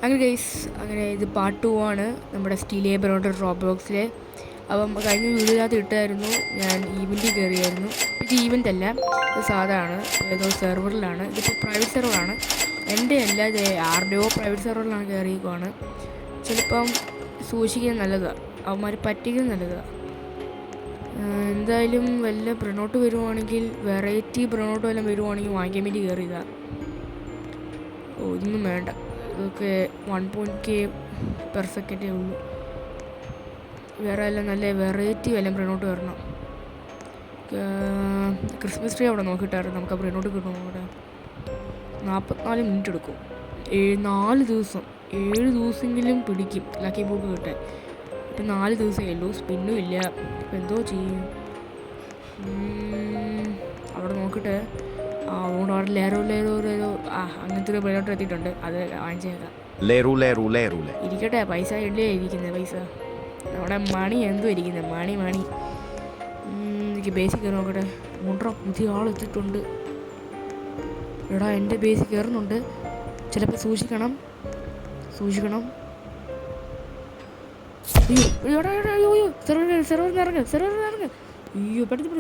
അങ്ങനെ ഗൈസ്, അങ്ങനെ ഇത് പാർട്ട് 2 ആണ് നമ്മുടെ സ്റ്റീൽ ബ്രോണ്ടർ റോബ്ലോക്സിലെ. അപ്പം കഴിഞ്ഞ വീഡിയോക്കകത്ത് ഇട്ടായിരുന്നു, ഞാൻ ഈവൻറ്റിൽ കയറിയായിരുന്നു. ഇത് ഈവൻ്റ് അല്ല, ഇത് സാധാരണ ഏതോ സെർവറിലാണ്. ഇതിപ്പോൾ പ്രൈവറ്റ് സെർവറാണ്. എൻ്റെ എല്ലാ ആരുടെയോ പ്രൈവറ്റ് സെർവറിലാണ് കയറിയേക്കുവാണ്. ചിലപ്പം സൂക്ഷിക്കുന്നത് നല്ലതാണ്, അവന്മാർ പറ്റിക്കുന്നത് നല്ലതാണ്. എന്തായാലും വല്ല ബ്രണോട്ട് വരുവാണെങ്കിൽ, വെറൈറ്റി ബ്രണോട്ട് വല്ലതും വരുവാണെങ്കിൽ വാങ്ങിക്കാൻ വേണ്ടി കയറിയതാണ്. ഇതൊന്നും വേണ്ട, ഇതൊക്കെ 1.k പെർ സെക്കൻഡേ ഉള്ളൂ. വേറെ എല്ലാം നല്ല വെറൈറ്റി വല്ല ബ്രണോട്ട് വരണം. ക്രിസ്മസ് ട്രീ അവിടെ നോക്കിയിട്ടായിരുന്നു, നമുക്ക് ആ ബ്രണോട്ട് കിട്ടണം. അവിടെ 44 മിനിറ്റ് എടുക്കും. 4 ദിവസം 7 ദിവസമെങ്കിലും പിടിക്കും ലക്കി ബോക്ക് കിട്ടാൻ. ഇപ്പം 4 ദിവസമേ ഉള്ളൂ, സ്പിന്നും ഇല്ല. ഇപ്പം എന്തോ ചെയ്യും? അവിടെ നോക്കിയിട്ട് അതുകൊണ്ട് അവിടെ ലേറോ അങ്ങനത്തെ ഒരു ബ്രണോട്ട് എത്തിയിട്ടുണ്ട്, അത് വാങ്ങിച്ചേക്കാം. ഇരിക്കട്ടെ, പൈസ ഇല്ലേ ഇരിക്കുന്നത്? പൈസ നമ്മുടെ മണി എന്തോ ഇരിക്കുന്നത്, മണി എനിക്ക് ബേസിൽ കയറി നോക്കട്ടെ. പുതിയ ആളെത്തിയിട്ടുണ്ട്. എടാ, എൻ്റെ ബേസിൽ കയറുന്നുണ്ട്. ചിലപ്പോൾ സൂക്ഷിക്കണം. അയ്യോ സെർവറിൽ ഇറങ്ങ്. അയ്യോ പെട്ടെന്ന്